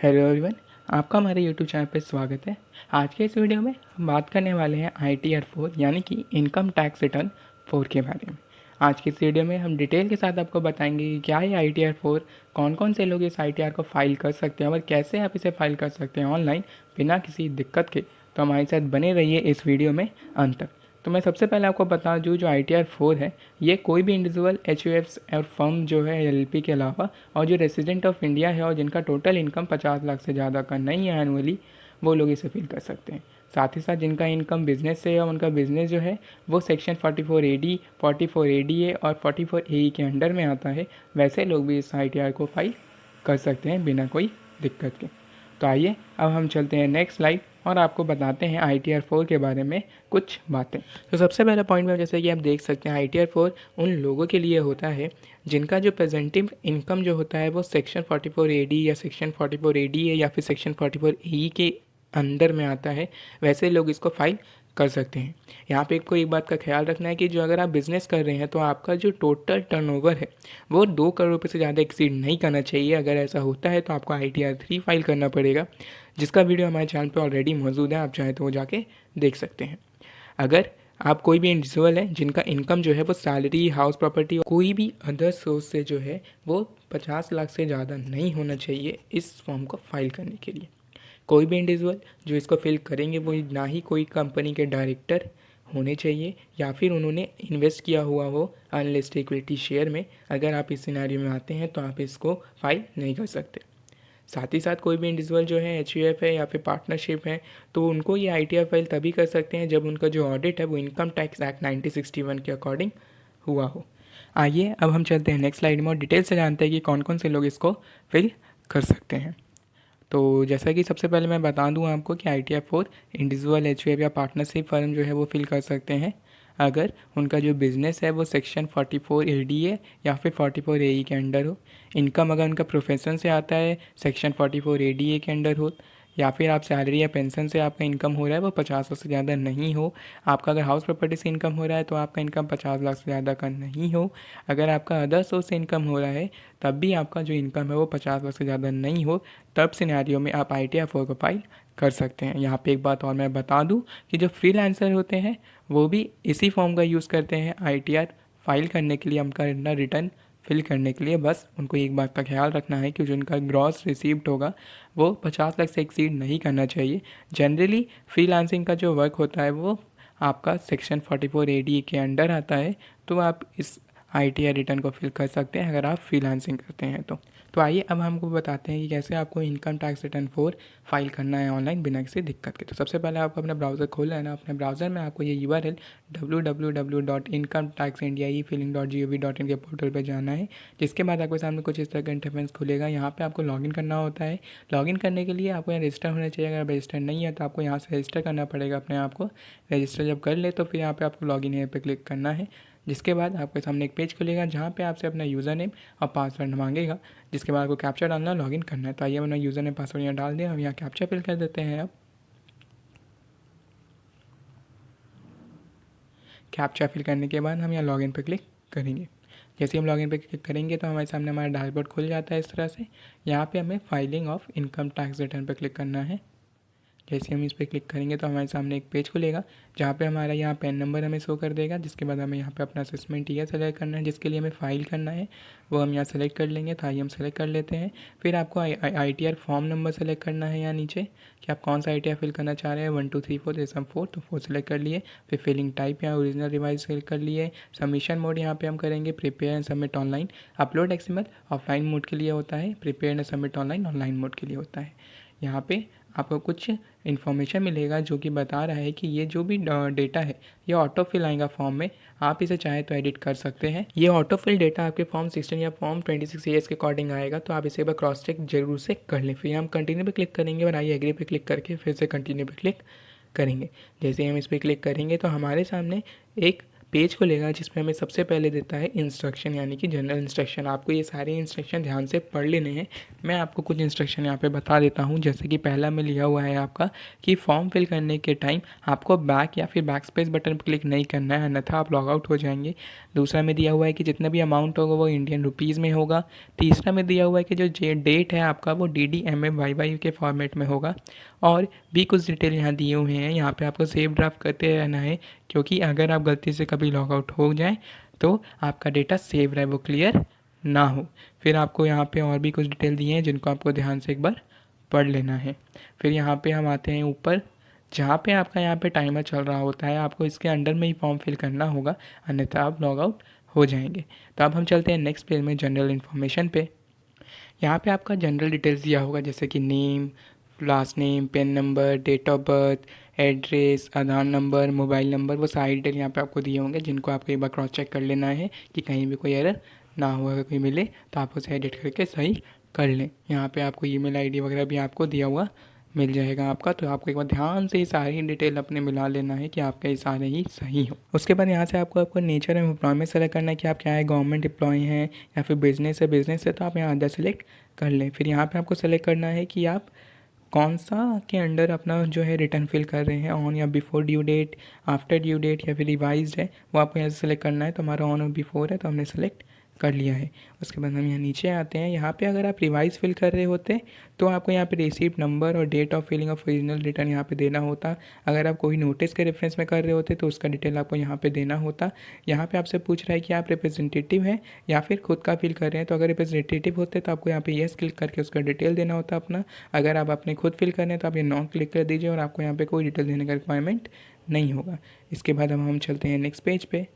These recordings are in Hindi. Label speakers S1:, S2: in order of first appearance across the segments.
S1: हेलो एवरीवन, आपका हमारे यूट्यूब चैनल पर स्वागत है। आज के इस वीडियो में हम बात करने वाले हैं ITR 4 यानी कि इनकम टैक्स रिटर्न 4 के बारे में। आज की इस वीडियो में हम डिटेल के साथ आपको बताएंगे कि क्या है ITR 4, कौन कौन से लोग इस ITR को फाइल कर सकते हैं और कैसे आप इसे फाइल कर सकते हैं ऑनलाइन बिना किसी दिक्कत के। तो हमारे साथ बने रहिए इस वीडियो में अंत तक। तो मैं सबसे पहले आपको बता दूँ, जो ITR 4 है ये कोई भी इंडिविजुअल HUFs और फर्म जो है LLP के अलावा और जो रेसिडेंट ऑफ इंडिया है और जिनका टोटल इनकम 50 लाख से ज़्यादा का नहीं है एनुअली, वो लोग इसे फिल कर सकते हैं। साथ ही साथ जिनका इनकम बिजनेस से है और उनका बिजनेस जो है वो सेक्शन 44AD, 44ADA और 44AE के अंडर में आता है, वैसे लोग भी इस ITR को फाइल कर सकते हैं बिना कोई दिक्कत के। तो आइए अब हम चलते हैं नेक्स्ट स्लाइड और आपको बताते हैं ITR 4 के बारे में कुछ बातें। तो सबसे पहला पॉइंट में जैसे कि आप देख सकते हैं, ITR 4 उन लोगों के लिए होता है जिनका जो प्रेजेंटिव इनकम जो होता है वो सेक्शन 44AD या सेक्शन 44ADA या फिर सेक्शन 44AE के अंदर में आता है, वैसे लोग इसको फाइल कर सकते हैं। यहाँ पे एक बात का ख्याल रखना है कि जो अगर आप बिज़नेस कर रहे हैं तो आपका जो टोटल टर्नओवर है वो 2 करोड़ रुपये से ज़्यादा एक्सीड नहीं करना चाहिए। अगर ऐसा होता है तो आपको ITR 3 फाइल करना पड़ेगा, जिसका वीडियो हमारे चैनल पे ऑलरेडी मौजूद है, आप चाहें तो वो जाके देख सकते हैं। अगर आप कोई भी इंडिविजुअल है जिनका इनकम जो है वो सैलरी, हाउस प्रॉपर्टी, कोई भी अदर सोर्स से जो है वो 50 लाख से ज़्यादा नहीं होना चाहिए इस फॉर्म को फाइल करने के लिए। कोई भी इंडिविजुअल जो इसको फिल करेंगे वो ना ही कोई कंपनी के डायरेक्टर होने चाहिए या फिर उन्होंने इन्वेस्ट किया हुआ हो अनलिस्टेड इक्विटी शेयर में। अगर आप इस सिनेरियो में आते हैं तो आप इसको फाइल नहीं कर सकते। साथ ही साथ कोई भी इंडिविजुअल जो है HUF है या फिर पार्टनरशिप है तो उनको ये ITR फाइल तभी कर सकते हैं जब उनका जो ऑडिट है वो इनकम टैक्स एक्ट 1961 के अकॉर्डिंग हुआ हो। आइए अब हम चलते हैं नेक्स्ट स्लाइड में और डिटेल से जानते हैं कि कौन कौन से लोग इसको फिल कर सकते हैं। तो जैसा कि सबसे पहले मैं बता दूं आपको कि ITR 4 इंडिविजुअल HUF या पार्टनरशिप फर्म जो है वो फिल कर सकते हैं अगर उनका जो बिज़नेस है वो सेक्शन 44ADA या फिर 44AE के अंडर हो। इनकम अगर उनका प्रोफेशन से आता है सेक्शन 44ADA के अंडर हो, या फिर आप सैलरी या पेंशन से आपका इनकम हो रहा है वो 50 लाख से ज़्यादा नहीं हो। आपका अगर हाउस प्रॉपर्टी से इनकम हो रहा है तो आपका इनकम 50 लाख से ज़्यादा का नहीं हो। अगर आपका अदर सोर्स से इनकम हो रहा है तब भी आपका जो इनकम है वो 50 लाख से ज़्यादा नहीं हो, तब सिनेरियो में आप ITR 4 को फाइल कर सकते हैं। यहाँ पे एक बात और मैं बता दूँ कि जो फ्रीलांसर होते हैं वो भी इसी फॉर्म का यूज़ करते हैं ITR फाइल करने के लिए, उनका रिटर्न फिल करने के लिए। बस उनको एक बात का ख्याल रखना है कि जो उनका ग्रॉस रिसीव्ड होगा वो 50 लाख से एक्सीड नहीं करना चाहिए। जनरली फ्रीलांसिंग का जो वर्क होता है वो आपका सेक्शन 44AD के अंडर आता है, तो आप इस ITR रिटर्न को फिल कर सकते हैं अगर आप फ्रीलांसिंग करते हैं तो आइए अब हमको बताते हैं कि कैसे आपको इनकम टैक्स रिटर्न 4 फाइल करना है ऑनलाइन बिना किसी दिक्कत के। तो सबसे पहले आपको अपना ब्राउज़र खोलना है ना। अपने ब्राउज़र में आपको ये URL www.incometaxindiaefiling.gov.in के पोर्टल पे जाना है, जिसके बाद आपके सामने कुछ इस तरह का इंटरफेस खुलेगा। यहाँ पे आपको लॉगिन करना होता है। लॉगिन करने के लिए आपको यहाँ रजिस्टर होना चाहिए। अगर रजिस्टर नहीं है तो आपको यहाँ से रजिस्टर करना पड़ेगा अपने आप को। रजिस्टर जब कर ले तो फिर यहाँ पे आपको लॉगिन यहाँ पे क्लिक करना है, जिसके बाद आपके सामने एक पेज खुलेगा जहाँ पे आपसे अपना यूज़र नेम और पासवर्ड मांगेगा, जिसके बाद आपको कैप्चा डालना, लॉगिन करना है। तो आइए अपना यूज़र नेम पासवर्ड यहाँ डाल दिया, हम यहाँ कैप्चा फिल कर देते हैं। अब कैप्चा फिल करने के बाद हम यहाँ लॉगिन पर क्लिक करेंगे। जैसे हम लॉगिन पर क्लिक करेंगे तो हमारे सामने हमारा डैशबोर्ड खुल जाता है इस तरह से। यहाँ पे हमें filing of income tax return पर क्लिक करना है। जैसे हम इस पर क्लिक करेंगे तो हमारे सामने एक पेज खुलेगा जहाँ पे हमारा यहाँ पैन नंबर हमें शो कर देगा, जिसके बाद हमें यहाँ पे अपना असेसमेंट ईयर सेलेक्ट करना है, जिसके लिए हमें फ़ाइल करना है वो हम यहाँ सेलेक्ट कर लेंगे। तो आइए हम सेलेक्ट कर लेते हैं। फिर आपको ITR फॉर्म नंबर सेलेक्ट करना है यहाँ नीचे कि आप कौन सा ITR फिल करना चाह रहे हैं, 1 2 3 4, जैसे हम 4 तो 4 सेलेक्ट कर लिए। फिर फिलिंग टाइप यहाँ ओरिजिनल रिवाइज सेलेक्ट कर लिए। सबमिशन मोड यहाँ पे हम करेंगे prepare and submit online. Upload XML offline mode के लिए होता है, prepare and submit online online mode के लिए होता है। यहाँ पे आपको कुछ इन्फॉर्मेशन मिलेगा जो कि बता रहा है कि ये जो भी डेटा है ये ऑटो फिल आएगा फॉर्म में, आप इसे चाहे तो एडिट कर सकते हैं। ये ऑटो फिल डेटा आपके फॉर्म 16 या फॉर्म 26 ईयर्स के अकॉर्डिंग आएगा, तो आप इसे एक बार क्रॉस चेक जरूर से कर लें। फिर हम कंटिन्यू पे क्लिक करेंगे और आइए एग्री पे क्लिक करके फिर से कंटिन्यू पे क्लिक करेंगे। जैसे हम इस पर क्लिक करेंगे तो हमारे सामने एक पेज को लेगा जिसमें हमें सबसे पहले देता है इंस्ट्रक्शन यानी कि जनरल इंस्ट्रक्शन। आपको ये सारे इंस्ट्रक्शन ध्यान से पढ़ लेने हैं। मैं आपको कुछ इंस्ट्रक्शन यहाँ पे बता देता हूँ। जैसे कि पहला में लिया हुआ है आपका कि फॉर्म फिल करने के टाइम आपको बैक या फिर बैक स्पेस बटन पर क्लिक नहीं करना है, अन्यथा आप लॉग आउट हो जाएंगे। दूसरा में दिया हुआ है कि जितना भी अमाउंट होगा वो इंडियन रुपीज़ में होगा। तीसरा में दिया हुआ है कि जो डेट है आपका वो DDMMYY के फॉर्मेट में होगा। और भी कुछ डिटेल यहाँ दिए हुए हैं। यहाँ पे आपको सेव ड्राफ्ट करते रहना है, क्योंकि अगर आप गलती से कभी लॉग आउट हो जाए तो आपका डेटा सेव रहे, वो क्लियर ना हो। फिर आपको यहाँ पे और भी कुछ डिटेल दिए हैं जिनको आपको ध्यान से एक बार पढ़ लेना है। फिर यहाँ पे हम आते हैं ऊपर, जहाँ पे आपका यहाँ पे टाइमर चल रहा होता है। आपको इसके अंडर में ही फॉर्म फिल करना होगा, अन्यथा आप लॉग आउट हो जाएंगे। तो अब हम चलते हैं नेक्स्ट पेज में, जनरल इन्फॉर्मेशन पे। यहाँ पे आपका जनरल डिटेल्स दिया होगा, जैसे कि name, last name, PAN number, date of birth, address, Aadhaar number, mobile number, वो सारे डिटेल यहाँ पे आपको दिए होंगे, जिनको आपको एक बार क्रॉस चेक कर लेना है कि कहीं भी कोई एरर ना हो। अगर कोई मिले तो आप उसे एडिट करके सही कर लें। यहाँ पे आपको ईमेल आईडी वगैरह भी आपको दिया हुआ मिल जाएगा आपका। तो आपको एक बार ध्यान से ये सारी डिटेल अपने मिला लेना है कि आपके ये सारे ही सही हो। उसके बाद यहाँ से आपको नेचर एंड एम्प्लॉयमेंट सेलेक्ट करना है कि आप क्या है, गवर्नमेंट एम्प्लॉय हैं या फिर बिजनेस है। बिजनेस है तो आप यहाँ अदर सेलेक्ट कर लें। फिर यहाँ पे आपको सेलेक्ट करना है कि आप कौन सा के अंडर अपना जो है रिटर्न फिल कर रहे हैं, ऑन या before due date, after due date या फिर रिवाइज्ड है, वो आपको यहाँ से सेलेक्ट करना है। तो हमारा ऑन और बिफोर है तो हमने सेलेक्ट कर लिया है। उसके बाद हम यहाँ नीचे आते हैं। यहाँ पे अगर आप रिवाइज फिल कर रहे होते तो आपको यहाँ पे रिसीप्ट नंबर और date of filing of original return यहाँ पे देना होता। अगर आप कोई नोटिस के रेफरेंस में कर रहे होते तो उसका डिटेल आपको यहाँ पे देना होता। यहाँ पे आपसे पूछ रहा है कि आप रिप्रेजेंटेटिव हैं या फिर खुद का फिल कर रहे हैं। तो अगर रिप्रेजेंटेटिव होते तो आपको यहाँ पे येस क्लिक करके उसका डिटेल देना होता अपना। अगर आप अपने खुद फिल कर रहे हैं तो आप ये नॉन क्लिक कर दीजिए और आपको यहाँ पे कोई डिटेल देने का रिक्वायरमेंट नहीं होगा। इसके बाद हम चलते हैं नेक्स्ट पेज पे।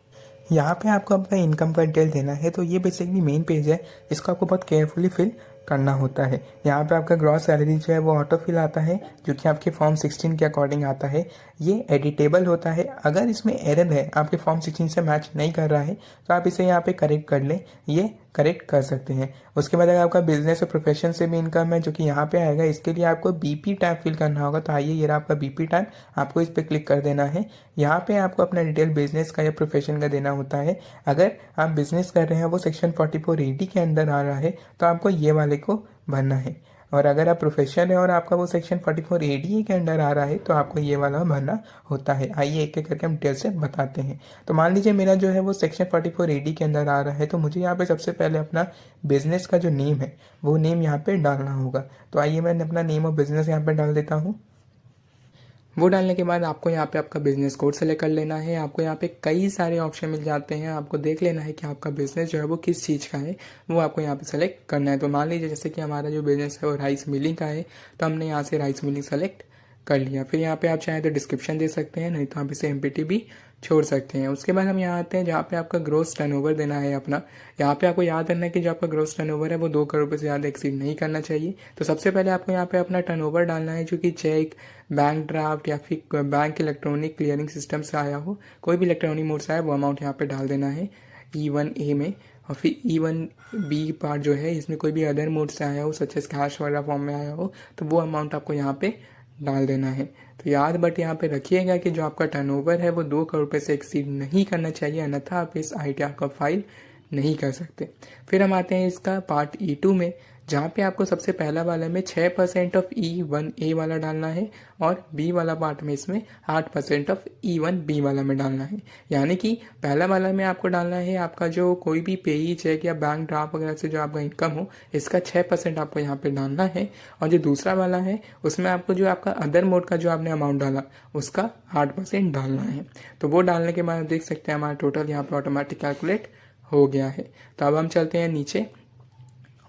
S1: यहाँ पे आपको अपना इनकम का डिटेल देना है। तो ये बेसिकली मेन पेज है, इसको आपको बहुत केयरफुली फिल करना होता है। यहाँ पे आपका ग्रॉस सैलरी जो है वो ऑटो फिल आता है, जो कि आपके फॉर्म 16 के अकॉर्डिंग आता है। ये एडिटेबल होता है। अगर इसमें एरर है, आपके फॉर्म 16 से मैच नहीं कर रहा है, तो आप इसे यहाँ पे करेक्ट कर लें, ये करेक्ट कर सकते हैं। उसके बाद अगर आपका बिजनेस और प्रोफेशन से भी इनकम है, जो कि यहाँ पे आएगा, इसके लिए आपको BP टैब फिल करना होगा। तो आइए, ये रहा आपका BP टैब, आपको इस पर क्लिक कर देना है। यहाँ पे आपको अपना डिटेल बिजनेस का या प्रोफेशन का देना होता है। अगर आप बिजनेस कर रहे हैं, वो सेक्शन 44AD के अंदर आ रहा है, तो आपको ये वाले को भरना है। और अगर आप प्रोफेशन है और आपका वो सेक्शन 44AD के अंडर आ रहा है, तो आपको ये वाला भरना होता है। आइए एक एक करके हम डिटेल से बताते हैं। तो मान लीजिए मेरा जो है वो सेक्शन 44AD के अंदर आ रहा है, तो मुझे यहाँ पे सबसे पहले अपना बिजनेस का जो नेम है वो नेम यहाँ पे डालना होगा। तो आइए मैंने अपना नेम और बिजनेस यहाँ पे डाल देता हूँ। वो डालने के बाद आपको यहाँ पे आपका बिजनेस कोड सेलेक्ट कर लेना है। आपको यहाँ पे कई सारे ऑप्शन मिल जाते हैं, आपको देख लेना है कि आपका बिजनेस जो है वो किस चीज़ का है, वो आपको यहाँ पे सेलेक्ट करना है। तो मान लीजिए जैसे कि हमारा जो बिजनेस है वो राइस मिलिंग का है, तो हमने यहाँ से राइस मिलिंग सेलेक्ट कर लिया। फिर यहाँ पे आप चाहें तो डिस्क्रिप्शन दे सकते हैं, नहीं तो आप इसे MPT भी छोड़ सकते हैं। उसके बाद हम यहाँ आते हैं जहाँ पे आपका ग्रोस टर्नओवर देना है अपना। यहाँ पे आपको याद रखना है कि जो आपका ग्रोस टर्नओवर है वो 2 करोड़ रुपये से ज़्यादा एक्सीड नहीं करना चाहिए। तो सबसे पहले आपको यहाँ पे अपना टर्नओवर डालना है, जो कि चेक, बैंक ड्राफ्ट या फिर बैंक इलेक्ट्रॉनिक क्लियरिंग सिस्टम से आया हो, कोई भी इलेक्ट्रॉनिक मोड से आया, वो अमाउंट यहाँ पे डाल देना है E1A में। और फिर E1B पार्ट जो है, इसमें कोई भी अदर मोड से आया हो, सच एस कैश वाला फॉर्म में आया हो, तो वो अमाउंट आपको यहाँ पे डाल देना है। तो याद बट यहाँ पे रखिएगा कि जो आपका टर्नओवर है वो 2 करोड़ रुपये से एक्सीड नहीं करना चाहिए, अन्यथा आप इस ITR का फाइल नहीं कर सकते। फिर हम आते हैं इसका पार्ट E2 में, जहाँ पे आपको सबसे पहला वाले में 6% ऑफ E1A वाला डालना है और B वाला पार्ट में इसमें 8% ऑफ E1B वाला में डालना है। यानी कि पहला वाला में आपको डालना है आपका जो कोई भी पेई चेक या बैंक ड्राफ्ट वगैरह से जो आपका इनकम हो, इसका 6% आपको यहाँ पे डालना है। और जो दूसरा वाला है उसमें आपको जो आपका अदर मोड का जो आपने अमाउंट डाला उसका 8% डालना है। तो वो डालने के बाद देख सकते हैं हमारा टोटल यहाँ पर ऑटोमेटिक कैलकुलेट हो गया है। तो अब हम चलते हैं नीचे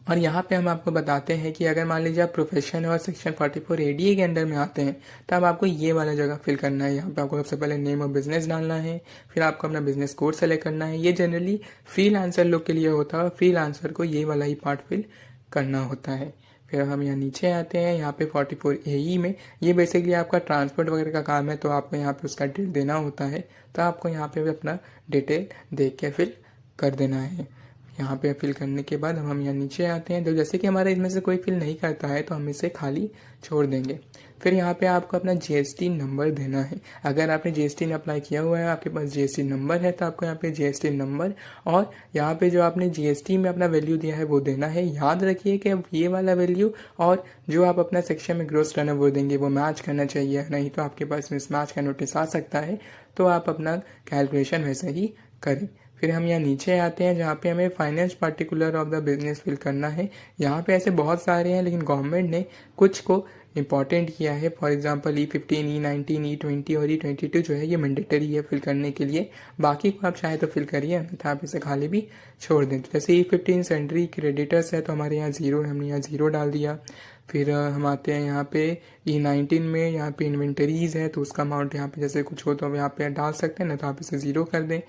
S1: और यहाँ पे हम आपको बताते हैं कि अगर मान लीजिए आप प्रोफेशन और सेक्शन 44ADA के अंडर में आते हैं, तब आपको ये वाला जगह फिल करना है। यहाँ पे आपको सबसे पहले नेम और बिजनेस डालना है, फिर आपको अपना बिजनेस कोड सेलेक्ट करना है। ये जनरली फ्रीलांसर लोग के लिए होता है, फ्रीलांसर को ये वाला ही पार्ट फिल करना होता है। फिर हम यहाँ नीचे आते हैं, यहाँ पे 44AE में ये बेसिकली आपका ट्रांसपोर्ट वगैरह का काम है, तो आपको यहाँ पे उसका डिटेल देना होता है। तो आपको यहाँ पे भी अपना डिटेल देख के फिल कर देना है। यहाँ पे फिल करने के बाद हम यहाँ नीचे आते हैं। तो जैसे कि हमारा इसमें से कोई फिल नहीं करता है तो हम इसे खाली छोड़ देंगे। फिर यहाँ पे आपको अपना जीएसटी नंबर देना है। अगर आपने जीएसटी ने अप्लाई किया हुआ है, आपके पास जीएसटी नंबर है, तो आपको यहाँ पे जीएसटी नंबर और यहाँ पे जो आपने जीएसटी में अपना वैल्यू दिया है वो देना है। याद रखिए कि ये वाला वैल्यू और जो आप अपना सेक्शन में ग्रॉस टर्नओवर देंगे वो मैच करना चाहिए, नहीं तो आपके पास मिसमैच का नोटिस आ सकता है। तो आप अपना कैलकुलेशन वैसे ही करें। फिर हम यहाँ नीचे आते हैं जहाँ पे हमें finance particular of the business fill करना है। यहाँ पे ऐसे बहुत सारे हैं, लेकिन गवर्नमेंट ने कुछ को इंपॉर्टेंट किया है। For example E15, E19, E20 और E22 जो है ये मैंडेटरी है फिल करने के लिए। बाकी को आप चाहे तो फिल करिए, अन्यथा आप इसे खाली भी छोड़ दें। तो जैसे E15 सेंट्री क्रेडिटर्स है तो हमारे यहाँ ज़ीरो है, हमने यहाँ ज़ीरो डाल दिया। फिर हम आते हैं यहाँ पे E19 में, यहाँ पे इन्वेंटरीज है तो उसका अमाउंट यहाँ पे जैसे कुछ हो तो हम यहाँ पे डाल सकते हैं, ना तो आप इसे ज़ीरो कर दें।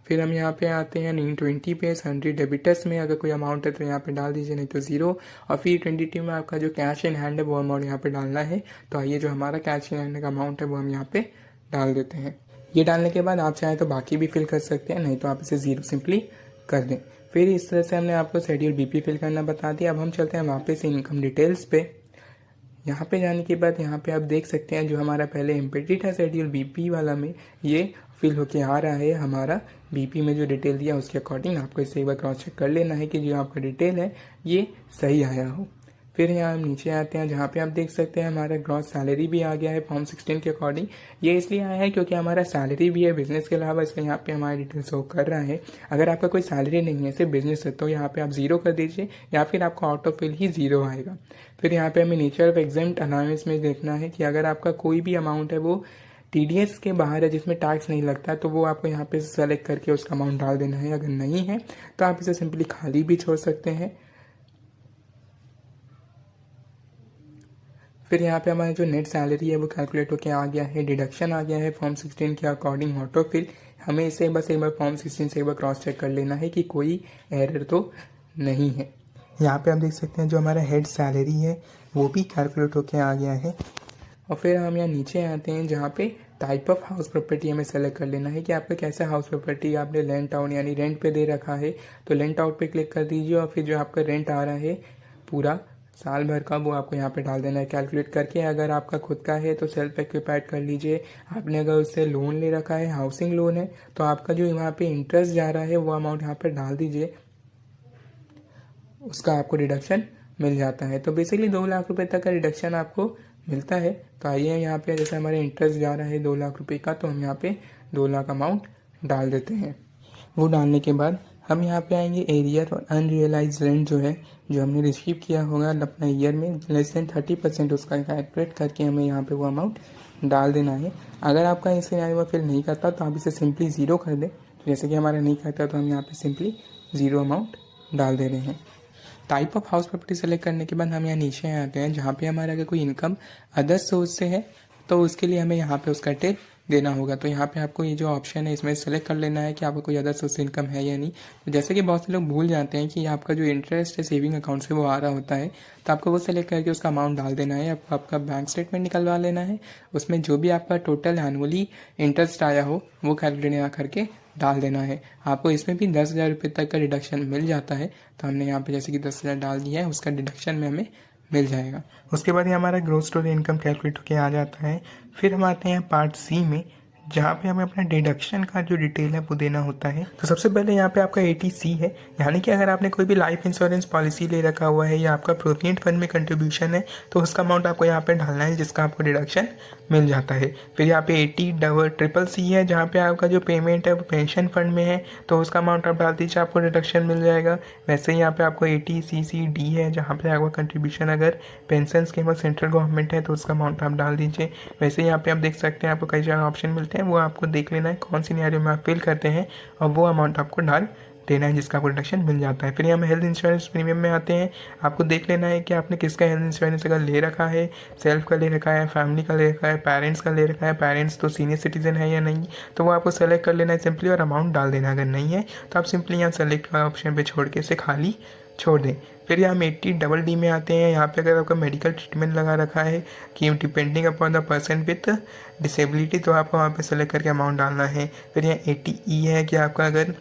S1: फिर हम यहाँ पे आते हैं E20 पे सन्ड्री डेबिटर्स में, अगर कोई अमाउंट है तो यहाँ पे डाल दीजिए, नहीं तो ज़ीरो। और फिर 22 में आपका जो कैश इन हैंड है वो अमाउंट यहाँ पे डालना है। तो आइए जो हमारा कैश इन हैंड का अमाउंट है वो हम यहाँ पे डाल देते हैं। ये डालने के बाद आप चाहें तो बाकी भी फिल कर सकते हैं, नहीं तो आप इसे ज़ीरो सिंपली कर दें। फिर इस तरह से हमने आपको शेड्यूल बीपी फिल करना बता दिया। अब हम चलते हैं वापस इनकम डिटेल्स पे। यहाँ पे जाने के बाद यहाँ पे आप देख सकते हैं जो हमारा पहले एम्पेटी था शेड्यूल बीपी वाला में, ये फिल होके आ रहा है। हमारा बीपी में जो डिटेल दिया उसके अकॉर्डिंग आपको इसे एक बार क्रॉस चेक कर लेना है कि जो आपका डिटेल है ये सही आया हो। फिर यहाँ हम नीचे आते हैं जहाँ पे आप देख सकते हैं हमारा ग्रॉस सैलरी भी आ गया है फॉर्म 16 के अकॉर्डिंग। ये इसलिए आया है क्योंकि हमारा सैलरी भी है बिजनेस के अलावा, इसलिए यहाँ पे हमारी डिटेल शो कर रहा है। अगर आपका कोई सैलरी नहीं है, सिर्फ बिजनेस है, तो यहाँ पे आप ज़ीरो कर दीजिए या फिर आपका ऑटो फिल ही ज़ीरो आएगा। फिर यहाँ पे हमें नेचर ऑफ एग्जेम्प्ट अलाउंस में देखना है कि अगर आपका कोई भी अमाउंट है वो टीडीएस के बाहर है, जिसमें टैक्स नहीं लगता, तो वो आपको यहाँ पे सेलेक्ट करके उसका अमाउंट डाल देना है। अगर नहीं है तो आप इसे सिंपली खाली भी छोड़ सकते हैं। फिर यहाँ पे हमारी जो नेट सैलरी है वो कैलकुलेट होकर आ गया है, डिडक्शन आ गया है फॉर्म 16 के अकॉर्डिंग ऑटो फिल। हमें इसे बस एक बार फॉर्म 16 से एक बार क्रॉस चेक कर लेना है कि कोई एरर तो नहीं है। यहाँ पे आप देख सकते हैं जो हमारा हेड सैलरी है वो भी कैलकुलेट होकर आ गया है। और फिर हम यहाँ नीचे आते हैं जहाँ पे टाइप ऑफ हाउस प्रॉपर्टी हमें सेलेक्ट कर लेना है कि आपका कैसा हाउस प्रॉपर्टी आपने रेंट आउट यानी रेंट पे दे रखा है। तो रेंट आउट पे क्लिक कर दीजिए और फिर जो आपका रेंट आ रहा है पूरा साल भर का वो आपको यहाँ पे डाल देना है कैलकुलेट करके। अगर आपका खुद का है तो सेल्फ एक्यूपाइड कर लीजिए। आपने अगर उससे लोन ले रखा है, हाउसिंग लोन है, तो आपका जो यहाँ पे इंटरेस्ट जा रहा है वो अमाउंट यहाँ पे डाल दीजिए, उसका आपको डिडक्शन मिल जाता है। तो बेसिकली 2 लाख रुपए तक का डिडक्शन आपको मिलता है। तो आइए यहाँ पे जैसे हमारे इंटरेस्ट जा रहा है 2 लाख रुपए का, तो हम यहाँ पे 2 लाख अमाउंट डाल देते हैं। वो डालने के बाद हम यहाँ पे आएंगे एरियर और अनरियलाइज रेंट जो है, जो हमने रिसीव किया होगा अपना ईयर में लेस देन 30% उसका कैलकुलेट करके हमें यहाँ पे वो अमाउंट डाल देना है। अगर आपका इस सिनेरियो में फिल नहीं करता तो आप इसे सिंपली ज़ीरो कर दें। तो जैसे कि हमारा नहीं करता तो हम यहाँ पे सिंपली ज़ीरो अमाउंट डाल दे रहे हैं। Type of house property select करने के बाद हम यहाँ नीचे आते हैं जहाँ पे हमारा अगर कोई इनकम अदर सोर्स से है तो उसके लिए हमें यहाँ पे उसका डिटेल देना होगा। तो यहाँ पे आपको ये जो ऑप्शन है इसमें सेलेक्ट कर लेना है कि आपको कोई अदर सोर्स इनकम है या नहीं। तो जैसे कि बहुत से लोग भूल जाते हैं कि आपका जो इंटरेस्ट है सेविंग अकाउंट से वो आ रहा होता है, तो आपको वो सेलेक्ट करके उसका अमाउंट डाल देना है। आपको आपका बैंक स्टेटमेंट निकलवा लेना है, उसमें जो भी आपका टोटल एनुअली इंटरेस्ट आया हो वो कैलकुलेट करके डाल देना है। आपको इसमें भी 10,000 रुपये तक का डिडक्शन मिल जाता है। तो हमने यहाँ पे जैसे कि 10,000 डाल दिया है, उसका डिडक्शन में हमें मिल जाएगा। उसके बाद ये हमारा ग्रोस टोटल इनकम कैलकुलेट होकर आ जाता है। फिर हम आते हैं पार्ट सी में जहाँ पे हमें अपना डिडक्शन का जो डिटेल है वो देना होता है। तो सबसे पहले यहाँ पे आपका 80C है, यानी कि अगर आपने कोई भी लाइफ इंश्योरेंस पॉलिसी ले रखा हुआ है या आपका प्रोविडेंट फंड में कंट्रीब्यूशन है तो उसका अमाउंट आपको यहाँ पे डालना है, जिसका आपको डिडक्शन मिल जाता है। फिर यहाँ पे 80CCC है जहाँ पे आपका जो पेमेंट है वो पेंशन फंड में है, तो उसका अमाउंट आप डाल दीजिए, आपको डिडक्शन मिल जाएगा। वैसे ही यहाँ पे आपको 80CCD है जहाँ पे आपका कंट्रीब्यूशन अगर पेंशन स्कीम और सेंट्रल गवर्नमेंट है तो उसका अमाउंट आप डाल दीजिए। वैसे ही यहाँ पे आप देख सकते हैं आपको कई सारे ऑप्शन मिलते हैं, वो आपको देख लेना है कौन सी सिनेरियो में आप फिल करते हैं और वो अमाउंट आपको डाल देना है, जिसका आपको डिडक्शन मिल जाता है। फिर हम हेल्थ इंश्योरेंस प्रीमियम में आते हैं। आपको देख लेना है कि आपने किसका हेल्थ इंश्योरेंस अगर ले रखा है, सेल्फ का ले रखा है, फैमिली का ले रखा है, पेरेंट्स का ले रखा है, पेरेंट्स तो सीनियर सिटीजन है या नहीं, तो वो आपको सेलेक्ट कर लेना है सिंपली और अमाउंट डाल देना। अगर नहीं है तो आप सिंपली यहाँ सेलेक्ट का ऑप्शन पर छोड़ के इसे खाली छोड़ दें। फिर यहाँ हम 80DD में आते हैं। यहाँ पे अगर आपका मेडिकल ट्रीटमेंट लगा रखा है कि depending upon the person with disability, तो आपको वहाँ पे सेलेक्ट करके अमाउंट डालना है। फिर यहाँ 80E है कि आपका अगर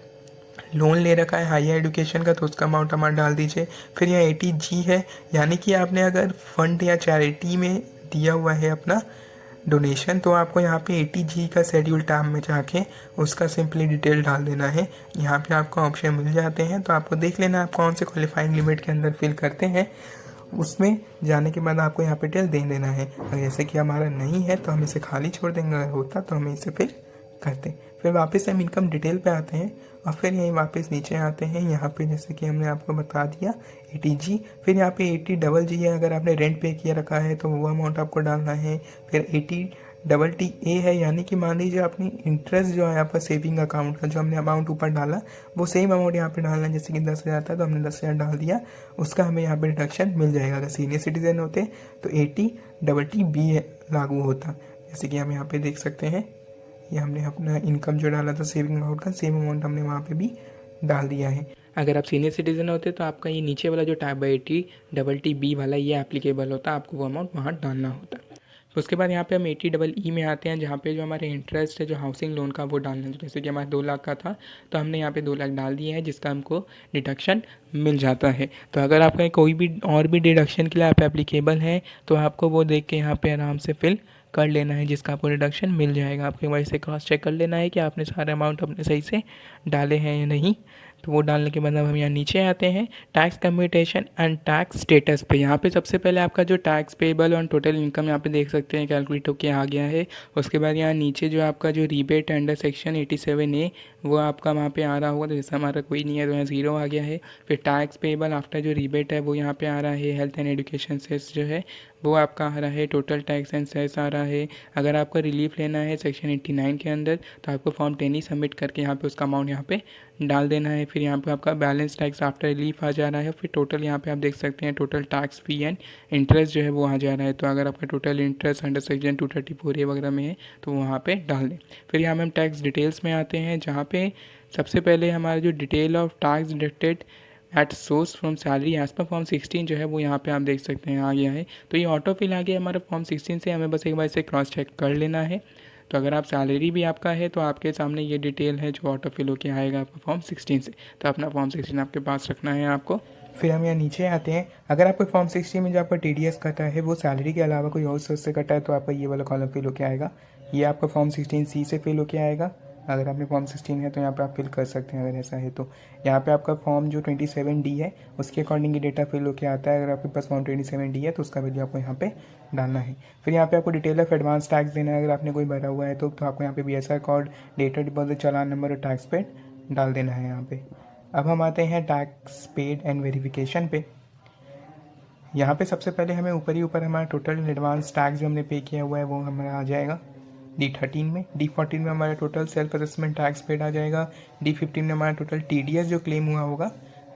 S1: लोन ले रखा है हायर एजुकेशन का तो उसका अमाउंट हमारा डाल दीजिए। फिर यहाँ 80G है, यानी कि आपने अगर फंड या चैरिटी में दिया हुआ है अपना डोनेशन तो आपको यहाँ पे 80G का शेड्यूल टर्म में जाके उसका सिंपली डिटेल डाल देना है। यहाँ पे आपको ऑप्शन मिल जाते हैं, तो आपको देख लेना आप कौन से क्वालिफाइंग लिमिट के अंदर फिल करते हैं। उसमें जाने के बाद आपको यहाँ पे डिटेल दे देना है। अगर जैसे कि हमारा नहीं है तो हम इसे खाली छोड़ देंगे, अगर होता तो हम इसे फिल करते। फिर वापस हम इनकम डिटेल पे आते हैं और फिर यहीं वापस नीचे आते हैं। यहाँ पे जैसे कि हमने आपको बता दिया 80G, फिर यहाँ पे 80GG है, अगर आपने रेंट पे किया रखा है तो वो अमाउंट आपको डालना है। फिर 80TTA है, यानी कि मान लीजिए अपनी इंटरेस्ट जो है आपका सेविंग अकाउंट का जो हमने अमाउंट ऊपर डाला वो सेम अमाउंट यहाँ पे डालना है। जैसे कि 10,000 था तो हमने 10,000 डाल दिया, उसका हमें यहाँ पे डिडक्शन मिल जाएगा। अगर सीनियर सिटीजन होते तो 80TTB लागू होता। जैसे कि हम यहाँ पे देख सकते हैं, ये हमने अपना इनकम जो डाला था सेविंग अकाउंट का सेम अमाउंट हमने वहाँ पे भी डाल दिया है। अगर आप सीनियर सिटीजन होते तो आपका ये नीचे वाला जो टाइप 80TTB वाला ये एप्लीकेबल होता, आपको वो अमाउंट वहाँ डालना होता। तो उसके बाद यहाँ पे हम 80EE में आते हैं, जहाँ पे जो हमारे इंटरेस्ट है जो हाउसिंग लोन का वो डालना है। जैसे कि हमारा 2 लाख का था तो हमने यहाँ पे 2 लाख डाल दिया है, जिसका हमको डिडक्शन मिल जाता है। तो अगर आपका कोई भी और भी डिडक्शन के लिए आप एप्लीकेबल हैं तो आपको वो देख के यहाँ पे आराम से फिल कर लेना है, जिसका आपको डिडक्शन मिल जाएगा। आपको एक बार इसे क्रॉस चेक कर लेना है कि आपने सारे अमाउंट अपने सही से डाले हैं या नहीं। तो वो डालने के बाद अब हम यहाँ नीचे आते हैं tax commutation and tax status पे। यहाँ पे सबसे पहले आपका जो टैक्स पेबल और टोटल इनकम यहाँ पे देख सकते हैं कैलकुलेट होके आ गया है। उसके बाद यहाँ नीचे जो आपका जो रीबेट अंडर सेक्शन 87A वो आपका वहाँ पे आ रहा होगा। तो जैसे हमारा कोई नहीं है तो यहाँ 0 आ गया है। फिर टैक्स पेबल आफ्टर जो रीबेट है वो यहाँ पे आ रहा है। हेल्थ एंड एजुकेशन सेस जो है वो आपका आ रहा है। टोटल टैक्स एंड सेस आ रहा है। अगर आपको रिलीफ लेना है सेक्शन 89 के अंदर तो आपको फॉर्म 10 ही सबमिट करके यहाँ पे उसका अमाउंट यहाँ पे डाल देना है। फिर यहाँ पे आपका बैलेंस टैक्स आफ्टर रिलीफ आ जा रहा है। फिर टोटल यहाँ पे आप देख सकते हैं total tax fee and interest जो है वो आ जा रहा है। तो अगर आपका total interest under section 234A वगैरह में है तो वहाँ पे डाल दें। फिर यहाँ में हम टैक्स डिटेल्स में आते हैं, जहाँ पे सबसे पहले हमारा जो detail of tax deducted at source from salary as per form 16 जो है वो यहाँ पे आप देख सकते हैं आ गया है। तो ये ऑटो फिल आ गया हमारा फॉर्म 16 से, हमें बस एक बार इसे क्रॉस चेक कर लेना है। तो अगर आप सैलरी भी आपका है तो आपके सामने ये डिटेल है जो ऑटो फिल होके आएगा आपका फॉर्म 16 से। तो अपना फॉर्म 16 आपके पास रखना है आपको। फिर हम यहाँ नीचे आते हैं, अगर आपको फॉर्म 16 में जो आपका TDS कटा है वो सैलरी के अलावा कोई और सोर्स से कटा है तो आपका ये वाला कॉलम फिल होके आएगा। ये आपका फॉर्म 16C से फिल होके आएगा। अगर आपने फॉर्म 16 है तो यहाँ पे आप फिल कर सकते हैं अगर ऐसा है तो। यहाँ पे आपका फॉर्म जो 27D है उसके अकॉर्डिंग ये डेटा फिल होके आता है। अगर आपके पास फॉर्म 27D है तो उसका वैल्यू आपको यहाँ पे डालना है। फिर यहाँ पे आपको डिटेल ऑफ एडवांस टैक्स देना है। अगर आपने कोई भरा हुआ है तो आपको यहाँ पे BSR code, date of deposit, challan number और टैक्स पेड डाल देना है यहाँ पे। अब हम आते हैं टैक्स पेड एंड वेरिफिकेशन पे। यहाँ पे सबसे पहले हमें ऊपर ही ऊपर हमारा टोटल एडवांस टैक्स जो हमने पे किया हुआ है वो हमारा आ जाएगा D13 में। D14 में हमारा total self assessment tax paid आ जाएगा। D15 में हमारा टोटल TDS जो क्लेम हुआ होगा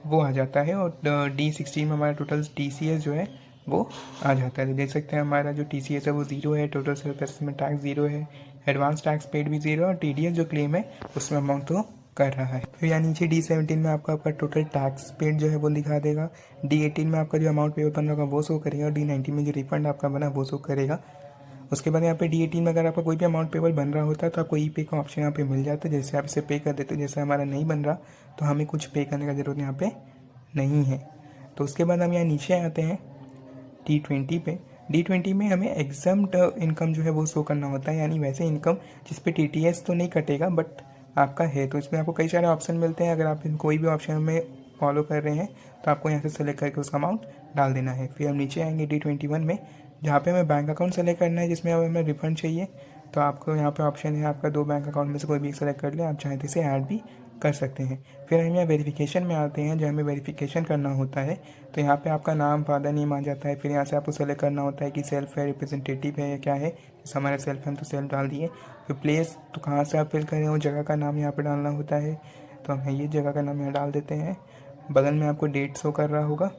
S1: वो आ जाता है। और D16 में हमारा टोटल TCS जो है वो आ जाता है। तो देख सकते हैं हमारा जो TCS है वो 0 है, टोटल सेल्फ असेसमेंट टैक्स 0 है, एडवांस टैक्स पेड भी 0 और TDS जो क्लेम है उसमें अमाउंट तो कर रहा है। फिर यहाँ नीचे D17 में आपका टोटल टैक्स पेड जो है वो दिखा देगा। D18 में आपका जो अमाउंट पेबल बन रहा होगा वो शो करेगा और D19 में जो रिफंड आपका बना वो शो करेगा। उसके बाद यहाँ पे D18 में अगर आपका कोई भी अमाउंट पेबल बन रहा होता है तो आपको E-पे का ऑप्शन यहाँ पे मिल जाता है। जैसे आप इसे पे कर देते, जैसे हमारा नहीं बन रहा तो हमें कुछ पे करने का ज़रूरत यहाँ पे नहीं है। तो उसके बाद हम यहाँ नीचे आते हैं D20 पे। D20 में हमें एग्जम्प्ट इनकम जो है वो शो करना होता है, यानी वैसे इनकम जिस पे TTS तो नहीं कटेगा बट आपका है। तो इसमें आपको कई सारे ऑप्शन मिलते हैं। अगर आप कोई भी ऑप्शन में फॉलो कर रहे हैं तो आपको यहाँ से सेलेक्ट करके उसका अमाउंट डाल देना है। फिर हम नीचे आएंगे D21 में, जहाँ पे हमें बैंक अकाउंट सेलेक्ट करना है जिसमें हमें रिफंड चाहिए। तो आपको यहाँ पे ऑप्शन है आपका 2 बैंक अकाउंट में से कोई भी सेलेक्ट कर ले, आप चाहें तो इसे ऐड भी कर सकते हैं। फिर हम यहाँ वेरिफिकेशन में आते हैं, जहाँ हमें वेरिफिकेशन करना होता है। तो यहाँ पे आपका नाम, फादर नेम आ जाता है। फिर यहाँ से आपको सेलेक्ट करना होता है कि सेल्फ है, रिप्रेजेंटेटिव है या क्या है। जैसे हमारा सेल्फ है तो सेल्फ डाल दिए। फिर प्लेस तो कहाँ से आप फिल कर रहे हो, जगह का नाम यहाँ पे डालना होता है। तो हम ये जगह का नाम यहाँ डाल देते हैं। बगल में आपको डेट शो कर रहा होगा।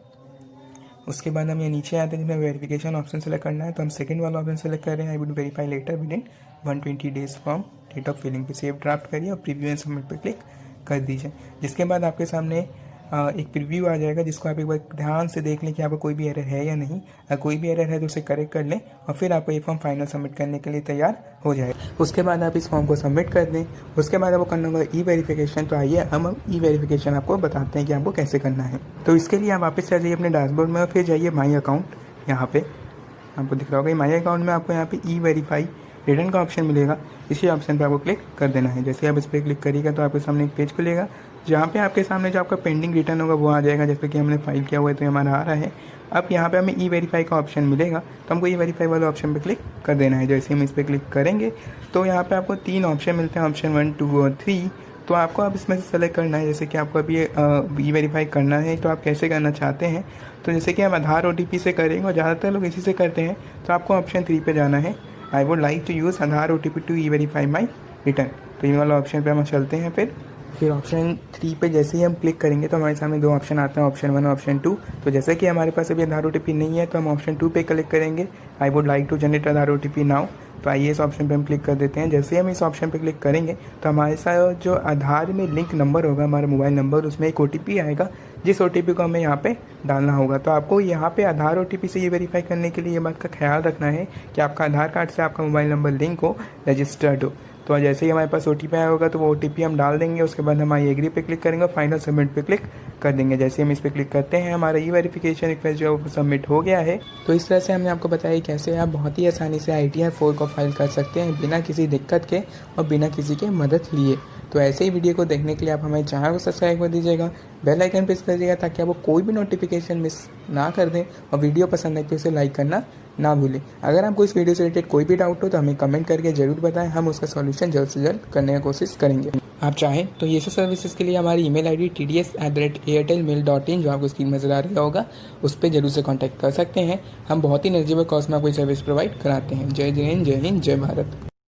S1: उसके बाद हम ये नीचे आते हैं जिसमें वेरिफिकेशन ऑप्शन सेलेक्ट करना है। तो हम सेकंड वाला ऑप्शन सेलेक्ट कर रहे हैं, I would verify letter with in 120 days from date of filling पे सेव ड्राफ्ट करिए और प्रीव्यू एंड सबमिट पे क्लिक कर दीजिए। जिसके बाद आपके सामने एक प्रीव्यू आ जाएगा जिसको आप एक बार ध्यान से देख लें कि यहाँ पर कोई भी एरर है या नहीं। अगर कोई भी एरर है तो उसे करेक्ट कर लें और फिर आपको ये फॉर्म फाइनल सबमिट करने के लिए तैयार हो जाएगा। उसके बाद आप इस फॉर्म को सबमिट कर दें। उसके बाद आपको करना होगा ई वेरिफिकेशन। तो आइए हम ई वेरिफिकेशन आपको बताते हैं कि आपको कैसे करना है। तो इसके लिए आप वापस आ जाइए अपने डैशबोर्ड में और फिर जाइए माई अकाउंट। यहाँ पे आपको दिख रहा होगा माई अकाउंट में आपको यहाँ पे ई वेरीफाई रिटर्न का ऑप्शन मिलेगा। इसी ऑप्शन पे आपको क्लिक कर देना है। जैसे आप इस पर क्लिक करिएगा तो आपके सामने एक पेज खुलेगा जहाँ पे आपके सामने जो आपका पेंडिंग रिटर्न होगा वो आ जाएगा। जैसे कि हमने फाइल किया हुआ है तो हमारा आ रहा है। अब यहाँ पे हमें ई वेरीफाई का ऑप्शन मिलेगा तो हमको ई वेरीफाई वाले ऑप्शन पे क्लिक कर देना है। जैसे हम इस पर क्लिक करेंगे तो यहाँ पे आपको 3 ऑप्शन मिलते हैं, ऑप्शन 1, 2 और 3। तो आपको अब इसमें से सेलेक्ट करना है। जैसे कि आपको अभी ई वेरीफाई करना है तो आप कैसे करना चाहते हैं। तो जैसे कि हम आधार OTP से करेंगे और ज़्यादातर लोग इसी से करते हैं तो आपको ऑप्शन 3 पे जाना है। I would like to use Aadhaar OTP to e verify my return. तो ये वाला ऑप्शन पे हम चलते हैं। फिर ऑप्शन 3 पे जैसे ही हम क्लिक करेंगे तो हमारे सामने 2 ऑप्शन आते हैं, ऑप्शन 1 और ऑप्शन 2। तो जैसे कि हमारे पास अभी आधार OTP नहीं है तो हम ऑप्शन 2 पे क्लिक करेंगे। I would like to generate Aadhaar OTP now. तो आइए इस ऑप्शन पे हम क्लिक कर देते हैं। जैसे ही हम इस ऑप्शन पे क्लिक करेंगे तो हमारे साथ जो आधार में लिंक नंबर होगा, हमारा मोबाइल नंबर, उसमें एक OTP आएगा जिस OTP को हमें यहाँ पे डालना होगा। तो आपको यहाँ पे आधार OTP से ये वेरीफाई करने के लिए ये बात का ख्याल रखना है कि आपका आधार कार्ड से आपका मोबाइल नंबर लिंक हो, रजिस्टर्ड हो। तो जैसे ही हमारे पास OTP आया होगा तो वो OTP हम डाल देंगे। उसके बाद हम आई एग्री पे क्लिक करेंगे और फाइनल सबमिट पे क्लिक कर देंगे। जैसे हम इस पर क्लिक करते हैं हमारा ई वेरिफिकेशन रिक्वेस्ट जो सबमिट हो गया है। तो इस तरह से हमने आपको बताया कैसे आप बहुत ही आसानी से ITR 4 को फाइल कर सकते हैं बिना किसी दिक्कत के और बिना किसी के मदद लिए। तो ऐसे ही वीडियो को देखने के लिए आप हमारे चैनल को सब्सक्राइब कर दीजिएगा, बेल आइकन प्रेस कर दीजिएगा ताकि आपको कोई भी नोटिफिकेशन मिस ना कर दें। और वीडियो पसंद आए तो उसे लाइक करना ना भूलें। अगर आपको इस वीडियो से रिलेटेड कोई भी डाउट हो तो हमें कमेंट करके ज़रूर बताएं, हम उसका सॉल्यूशन जल्द से जल्द करने की कोशिश करेंगे। आप चाहें तो ये सब सर्विसेज के लिए हमारी ईमेल ID tds@airtelmail.in जो आपको स्क्रीन में नजर आ रहा होगा उस पर जरूर से कांटेक्ट कर सकते हैं। हम बहुत ही नेगेटिव कॉस्ट में आपको सर्विस प्रोवाइड कराते हैं। जय हिंद, जय भारत।